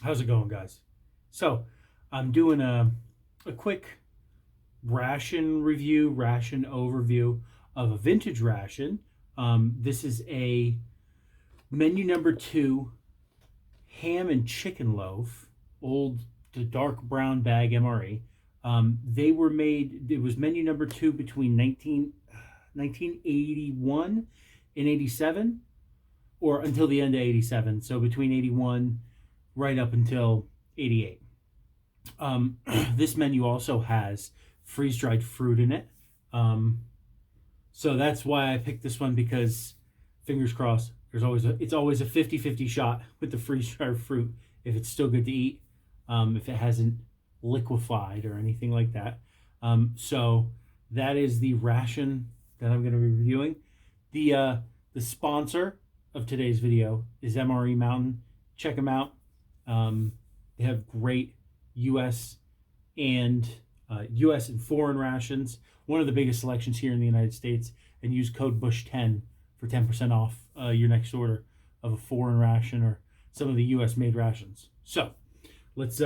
How's it going, guys? So, I'm doing a quick ration review, ration overview of a vintage ration. This is a menu number 2 ham and chicken loaf, old the dark brown bag MRE. They were made, it was menu number 2 between 1981 and 87, or until the end of 87. So between 81 right up until 88. This menu also has freeze-dried fruit in it. So that's why I picked this one, because fingers crossed, it's always a 50-50 shot with the freeze-dried fruit if it's still good to eat, if it hasn't liquefied or anything like that. So that is the ration that I'm going to be reviewing. The sponsor of today's video is MRE Mountain. Check them out. They have great U.S. and foreign rations. One of the biggest selections here in the United States. And use code BUSH10 for 10% off your next order of a foreign ration or some of the U.S. made rations. So let's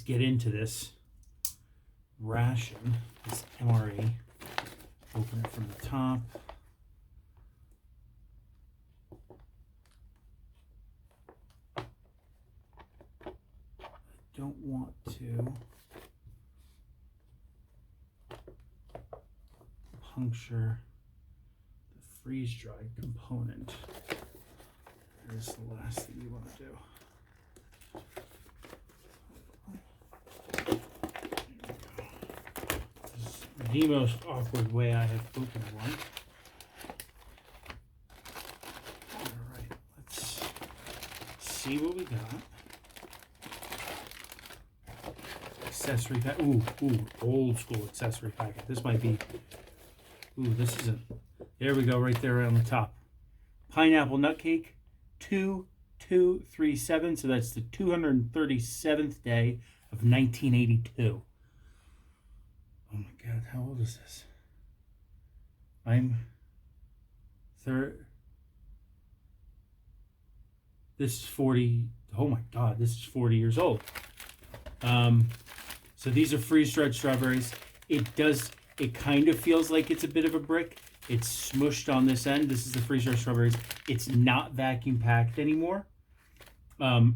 get into this ration. This MRE. Open it from the top. Don't want to puncture the freeze-dried component. There's the last thing you want to do. This is the most awkward way I have opened one. Alright, let's see what we got. Accessory pack. Ooh, old school accessory packet. This might be. Ooh, this isn't. There we go, right there on the top. Pineapple nut cake, 2237. So that's the 237th day of 1982. Oh my God, how old is this? I'm third. This is 40. Oh my God, this is 40 years old. So these are freeze-dried strawberries. It kind of feels like it's a bit of a brick. It's smushed on this end. This is the freeze-dried strawberries. It's not vacuum packed anymore. Oh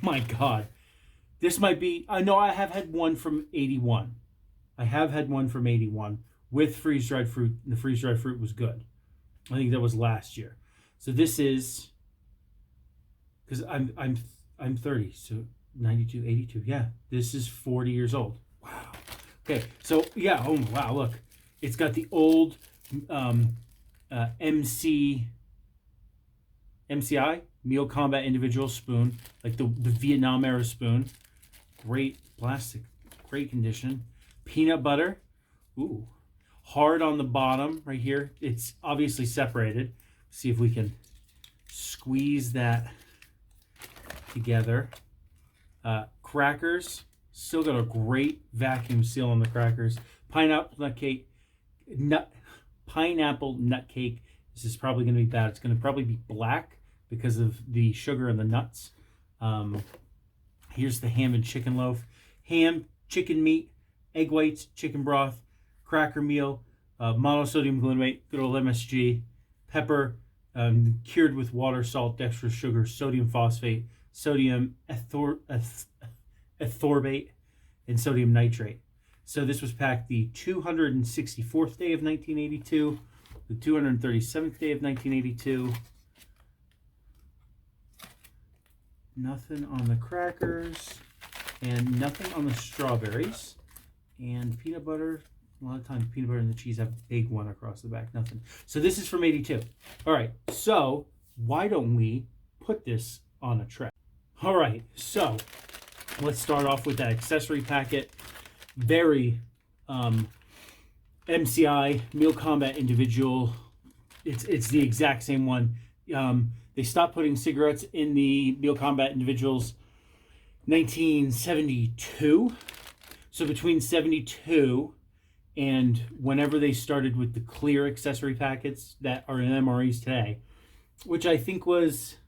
my God. This might be, I know I have had one from 81. I have had one from 81 with freeze-dried fruit. And the freeze-dried fruit was good. I think that was last year. So this is, because I'm 30, so 92, 82. Yeah, this is 40 years old. Wow. Okay, so yeah, oh wow, look. It's got the old MCI, Meal Combat Individual Spoon, like the Vietnam era spoon. Great plastic, great condition. Peanut butter. Ooh. Hard on the bottom right here. It's obviously separated. See if we can squeeze that together. Crackers, still got a great vacuum seal on the crackers. Pineapple nut cake. This is probably going to be bad. It's going to probably be black because of the sugar and the nuts. Here's the ham and chicken loaf. Ham, chicken meat, egg whites, chicken broth, cracker meal, monosodium glutamate, good old MSG, pepper, cured with water, salt, dextrose, sugar, sodium phosphate, sodium ethorbate, and sodium nitrate. So this was packed the 264th day of 1982, the 237th day of 1982. Nothing on the crackers, and nothing on the strawberries. And peanut butter, a lot of times peanut butter and the cheese have a big one across the back, nothing. So this is from 82. All right, so why don't we put this on a tray? All right, so let's start off with that accessory packet. Very MCI, Meal Combat Individual. It's the exact same one. They stopped putting cigarettes in the Meal Combat Individuals 1972. So between 72 and whenever they started with the clear accessory packets that are in MREs today, which I think was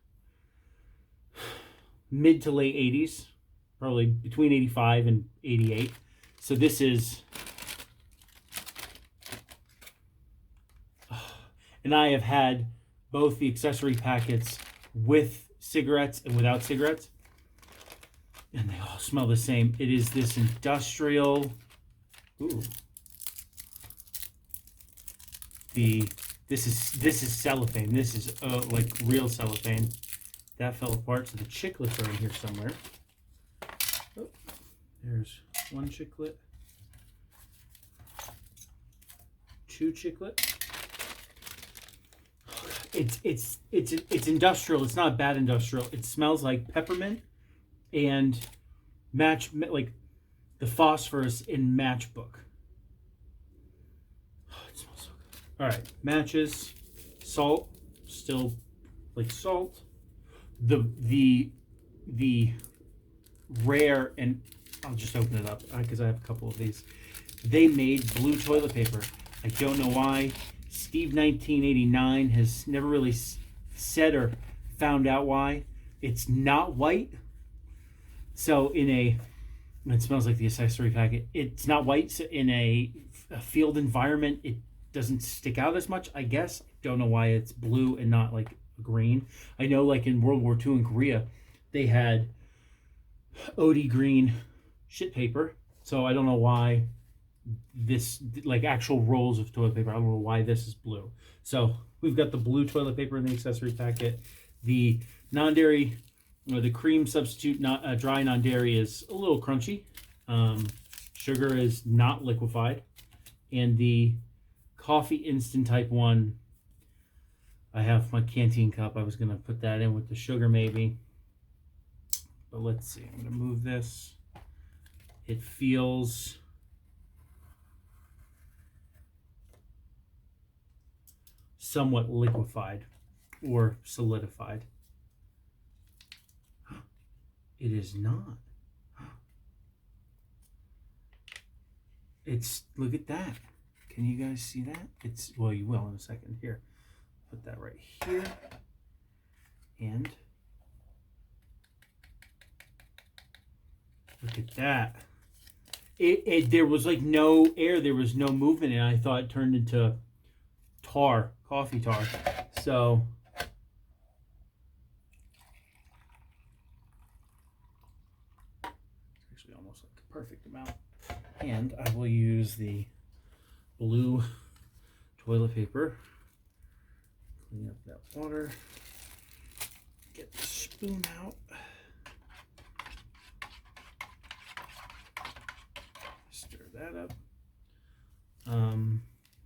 mid to late 80s, probably between 85 and 88. So this is, and I have had both the accessory packets with cigarettes and without cigarettes, and they all smell the same. It is this industrial, ooh, this is cellophane. This is like real cellophane. That fell apart, so the chiclets are in here somewhere. Oh, there's one chiclet, two chiclet. It's industrial. It's not bad industrial. It smells like peppermint and like the phosphorus in matchbook. Oh, it smells so good. All right, matches, salt, still like salt. The rare, and I'll just open it up because I have a couple of these. They made blue toilet paper. I don't know why. Steve 1989 has never really said or found out why. It's not white. So it smells like the accessory packet. It's not white. So in a field environment, it doesn't stick out as much, I guess. I don't know why it's blue and not like green. I know like in World War II in Korea, they had OD green shit paper. So I don't know why this, like actual rolls of toilet paper, I don't know why this is blue. So we've got the blue toilet paper in the accessory packet. The non-dairy, or the cream substitute, dry non-dairy is a little crunchy. Sugar is not liquefied. And the coffee instant type 1, I have my canteen cup. I was going to put that in with the sugar maybe. But let's see. I'm going to move this. It feels somewhat liquefied or solidified. It is not. It's, look at that. Can you guys see that? It's, well, you will in a second. Here, put that right here. And look at that. There was like no air. There was no movement, and I thought it turned into tar, coffee tar. So it's actually almost like a perfect amount. And I will use the blue toilet paper. Clean up that water. Get the spoon out. Stir that up.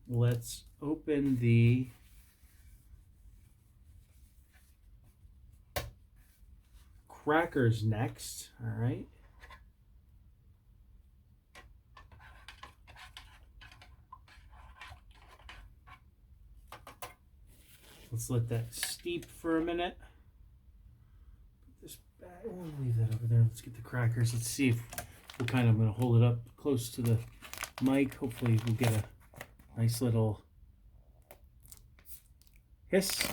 Let's open the crackers next. All right. Let's let that steep for a minute. Put this back. We'll leave that over there. Let's get the crackers. Let's see if we'll kind of, I'm going to hold it up close to the mic. Hopefully we'll get a nice little hiss.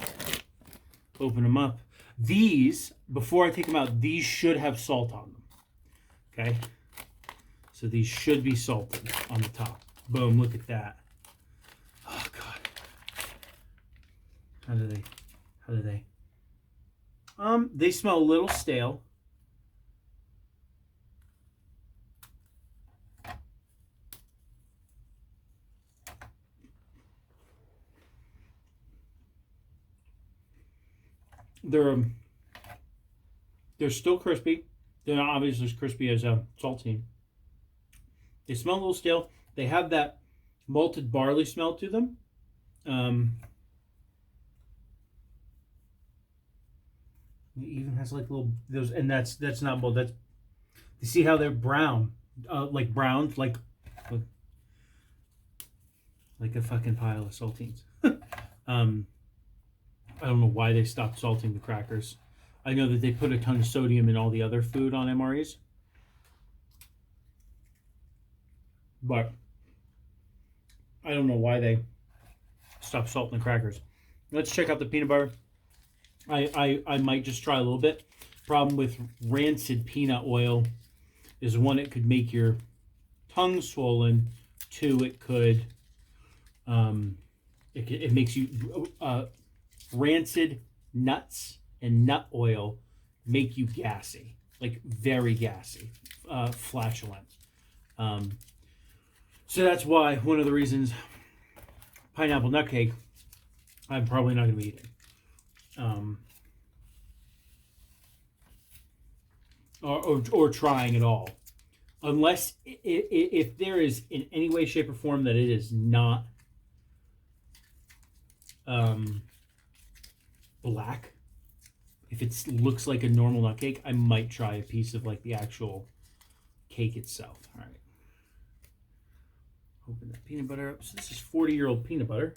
Open them up. These, before I take them out, these should have salt on them. Okay? So these should be salted on the top. Boom, look at that. Oh, God. How do they? They smell a little stale. They're still crispy. They're not obviously as crispy as saltine. They smell a little stale. They have that malted barley smell to them. It even has like little those, and that's not bold. That's, you see how they're brown, like browned, like a fucking pile of saltines. I don't know why they stopped salting the crackers. I know that they put a ton of sodium in all the other food on MREs, but I don't know why they stopped salting the crackers. Let's check out the peanut butter. I might just try a little bit. Problem with rancid peanut oil is, one, it could make your tongue swollen. Two, it could it makes you rancid nuts and nut oil make you gassy, like very gassy, flatulent. So that's why, one of the reasons, pineapple nut cake, I'm probably not going to be eating. Or trying at all. Unless, if there is in any way, shape, or form that it is not black, if it looks like a normal nut cake, I might try a piece of like the actual cake itself. All right. Open that peanut butter up. So this is 40-year-old peanut butter.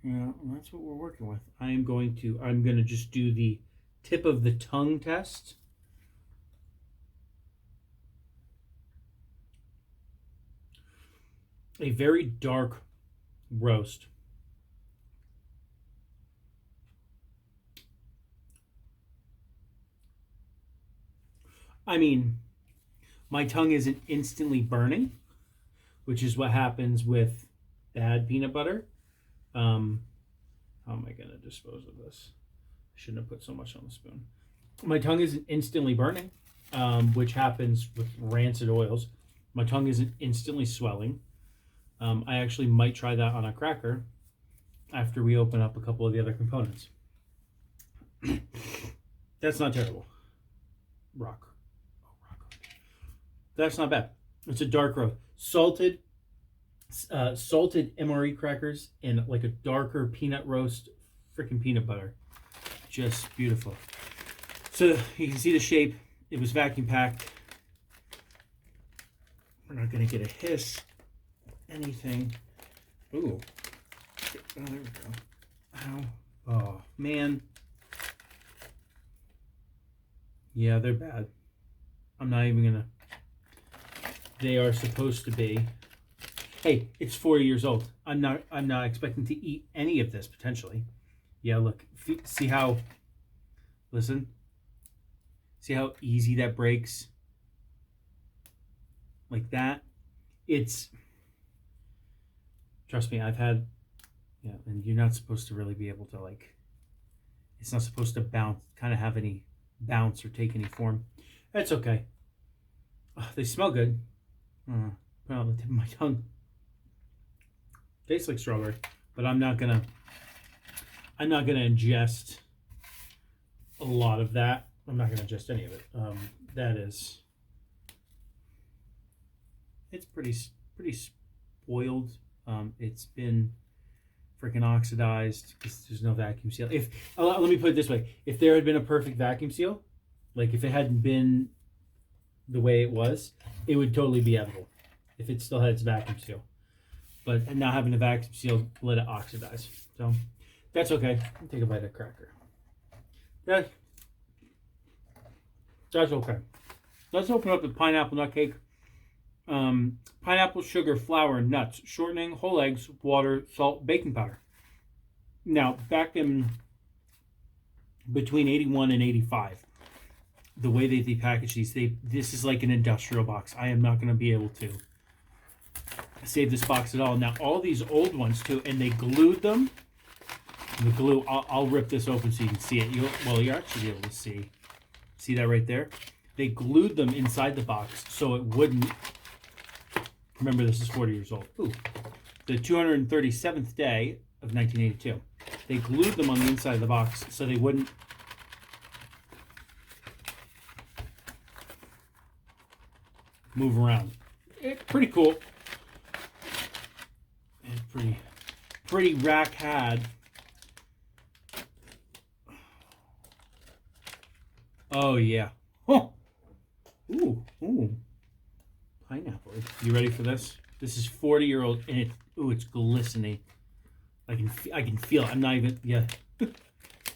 Yeah, that's what we're working with. I'm going to just do the tip of the tongue test. A very dark roast. I mean, my tongue isn't instantly burning, which is what happens with bad peanut butter. How am I going to dispose of this? I shouldn't have put so much on the spoon. My tongue isn't instantly burning, which happens with rancid oils. My tongue isn't instantly swelling. I actually might try that on a cracker after we open up a couple of the other components. That's not terrible. Rock. That's not bad. It's a dark roast. Salted MRE crackers and like a darker peanut roast, freaking peanut butter. Just beautiful. So you can see the shape. It was vacuum packed. We're not going to get a hiss. Anything. Ooh. Oh, there we go. Ow. Oh, man. Yeah, they're bad. I'm not even going to. They are supposed to be. Hey, it's 4 years old. I'm not expecting to eat any of this potentially. Yeah, look. See how. Listen. See how easy that breaks? Like that. It's. Trust me, I've had, yeah, and you're not supposed to really be able to, like, it's not supposed to bounce, kind of have any bounce or take any form. That's okay. Oh, they smell good. Put it on the tip of my tongue. Tastes like strawberry, but I'm not gonna ingest a lot of that. I'm not gonna ingest any of it. That is, it's pretty spoiled. It's been freaking oxidized because there's no vacuum seal. Let me put it this way: if there had been a perfect vacuum seal, like if it hadn't been the way it was, it would totally be edible. If it still had its vacuum seal, but not having a vacuum seal let it oxidize. So that's okay. I'll take a bite of cracker. That's okay. Let's open up the pineapple nut cake. Pineapple, sugar, flour, nuts, shortening, whole eggs, water, salt, baking powder. Now, back in between 81 and 85, the way they package these, this is like an industrial box. I am not going to be able to save this box at all. Now, all these old ones too, and they glued them. The glue, I'll rip this open so you can see it. You're actually able to see that right there. They glued them inside the box so it wouldn't. Remember, this is 40 years old. Ooh, the 237th day of 1982. They glued them on the inside of the box so they wouldn't move around. It's pretty cool. It's pretty rack had. Oh yeah. Oh. Ooh. Pineapple. You ready for this? This is 40-year-old, and it's glistening. I can feel it. I'm not even. Yeah. You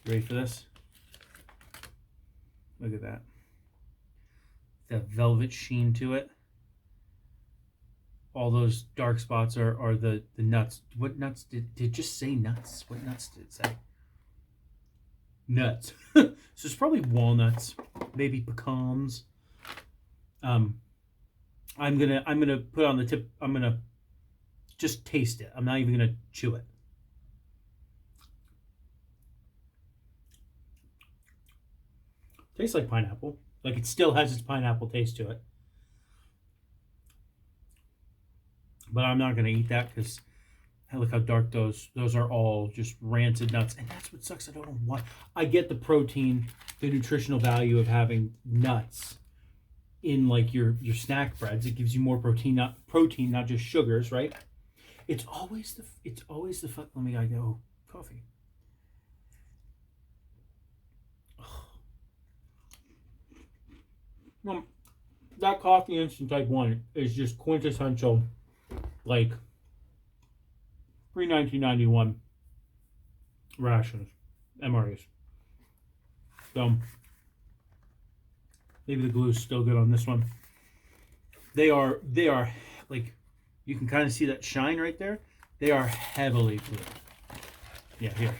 ready for this? Look at that. That velvet sheen to it. All those dark spots are the nuts. What nuts did it just say nuts? What nuts did it say? nuts. So it's probably walnuts, maybe pecans. I'm gonna put on the tip. I'm gonna just taste it. I'm not even gonna chew it. Tastes like pineapple. Like it still has its pineapple taste to it. But I'm not gonna eat that because look how dark those are all just rancid nuts. And that's what sucks. I don't know why. I get the protein, the nutritional value of having nuts in like your snack breads. It gives you more protein, not just sugars, right? It's always the let me go coffee. That coffee instant type 1 is just quintessential, like pre-1991 rations, MREs. So maybe the glue's still good on this one. They are like, you can kind of see that shine right there. They are heavily glued. Yeah, here.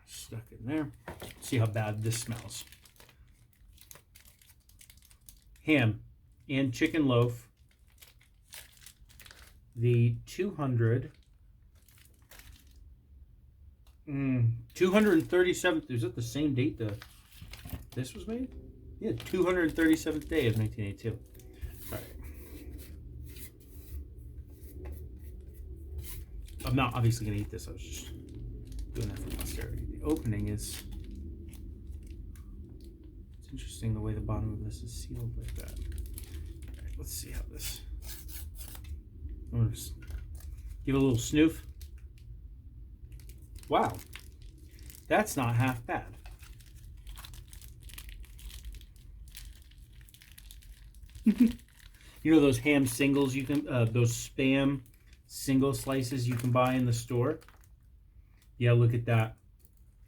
Stuck in there. See how bad this smells. Ham and chicken loaf. The 237th, is it the same date this was made? Yeah, 237th day of 1982. All right. I'm not obviously going to eat this. I was just doing that for posterity. The opening is... It's interesting the way the bottom of this is sealed like that. All right, let's see how this... I'm going to give it a little snoof. Wow. That's not half bad. You know those ham singles you can, those Spam single slices you can buy in the store? Yeah, look at that.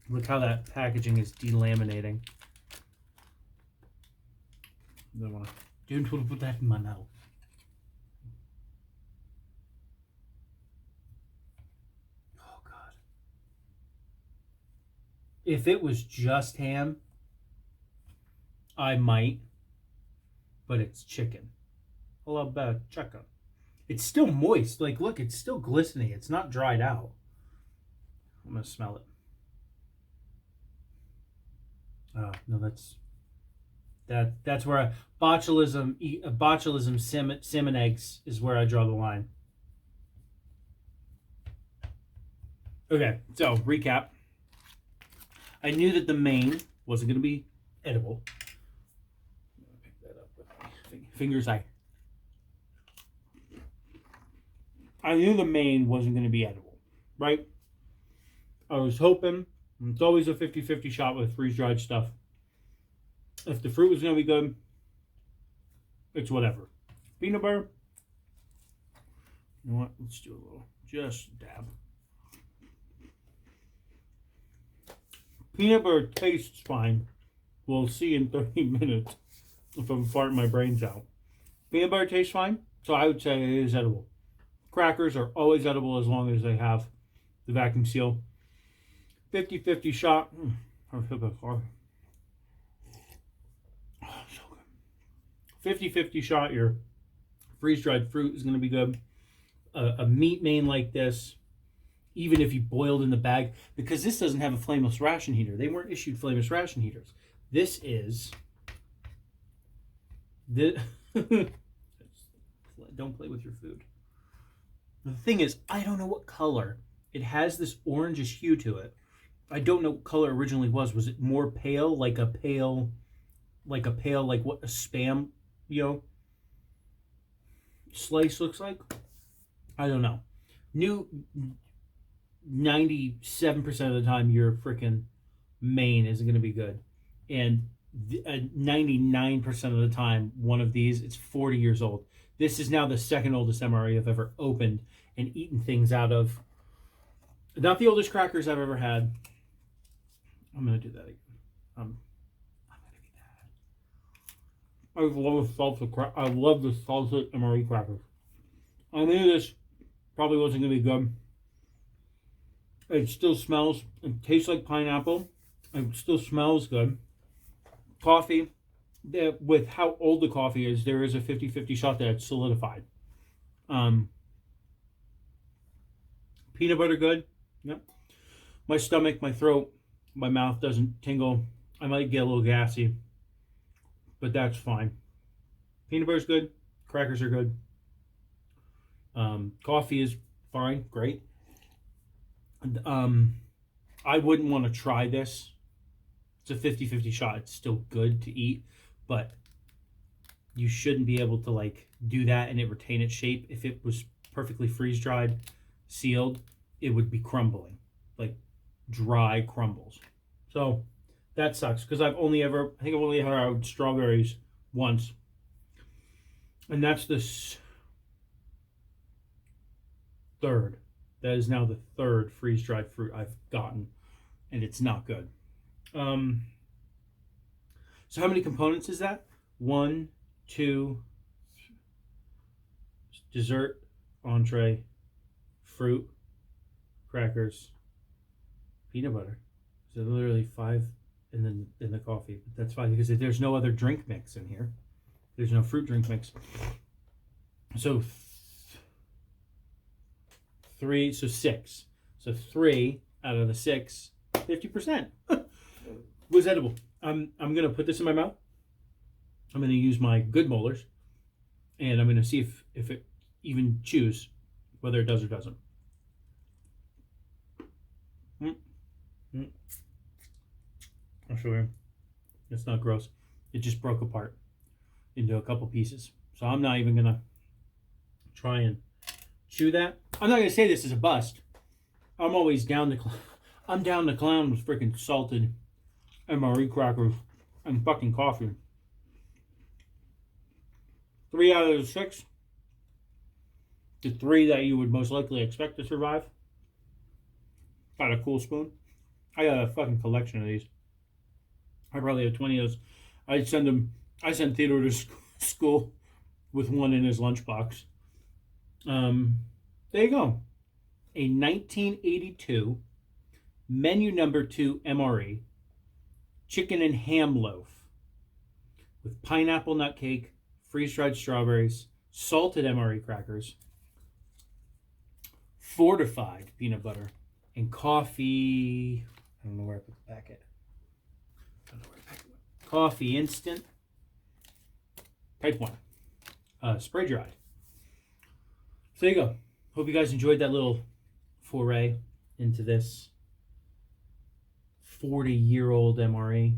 Look how that packaging is delaminating. Don't want to put that in my mouth. Oh God. If it was just ham, I might, but it's chicken. I love chicken. It's still moist. Like, look, it's still glistening. It's not dried out. I'm gonna smell it. No, that's where botulism salmon eggs is where I draw the line. Okay, so recap. I knew that the main wasn't going to be edible. I'm gonna pick that up with my fingers. I knew the main wasn't going to be edible, right? I was hoping. It's always a 50-50 shot with freeze-dried stuff. If the fruit was going to be good, it's whatever. Peanut butter. You know what? Let's do a little. Just a dab. Peanut butter tastes fine. We'll see in 30 minutes if I'm farting my brains out. Peanut butter tastes fine, so I would say it is edible. Crackers are always edible as long as they have the vacuum seal. 50-50 shot. Oh, so good. 50-50 shot. Your freeze-dried fruit is going to be good. A meat main like this, even if you boiled in the bag, because this doesn't have a flameless ration heater. They weren't issued flameless ration heaters. This is... Don't play with your food. The thing is, I don't know what color. It has this orangish hue to it. I don't know what color originally was. Was it more pale, like what a Spam, slice looks like? I don't know. 97% of the time, your freaking main isn't going to be good. And 99% of the time, one of these, it's 40 years old. This is now the second oldest MRE I've ever opened and eaten things out of. Not the oldest crackers I've ever had. I'm going to do that again. I'm going to be that. I love the salsa MRE crackers. I knew this probably wasn't going to be good. It still smells and tastes like pineapple. It still smells good. Coffee, with how old the coffee is, there is a 50-50 shot that it's solidified. Peanut butter good. Yep. My stomach, my throat, my mouth doesn't tingle. I might get a little gassy, but that's fine. Peanut butter's good. Crackers are good. Coffee is fine. Great. I wouldn't want to try this. It's a 50-50 shot. It's still good to eat, but you shouldn't be able to like do that and it retain its shape. If it was perfectly freeze-dried, sealed, it would be crumbling, like dry crumbles. So that sucks because I think I've only had strawberries once. And that's the third. That is now the third freeze-dried fruit I've gotten, and it's not good. So how many components is that? 1, 2, dessert, entree, fruit, crackers, peanut butter. So literally 5 in the coffee. But that's fine because there's no other drink mix in here. There's no fruit drink mix. So 6. So 3 out of the 6, 50% was edible. I'm gonna put this in my mouth. I'm gonna use my good molars, and I'm gonna see if it even chews, whether it does or doesn't. I'll show you. It's not gross. It just broke apart into a couple pieces. So I'm not even gonna try and chew that. I'm not gonna say this is a bust. I'm always down to clown with freaking salted MRE crackers and fucking coffee. 3 out of the 6. The 3 that you would most likely expect to survive. Got a cool spoon. I got a fucking collection of these. I probably have 20 of those. I send Theodore to school with one in his lunchbox. There you go. A 1982 menu number 2 MRE chicken and ham loaf with pineapple nut cake, freeze-dried strawberries, salted MRE crackers, fortified peanut butter, and coffee. I don't know where I put the packet. Coffee instant. Type 1. Spray dried. So there you go. Hope you guys enjoyed that little foray into this 40-year-old MRE.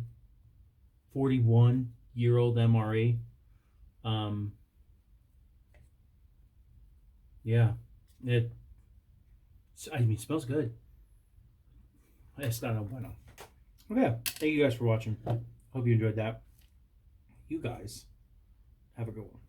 41-year-old MRE. Yeah. It smells good. It's not bueno. Okay. Thank you guys for watching. Hope you enjoyed that. You guys have a good one.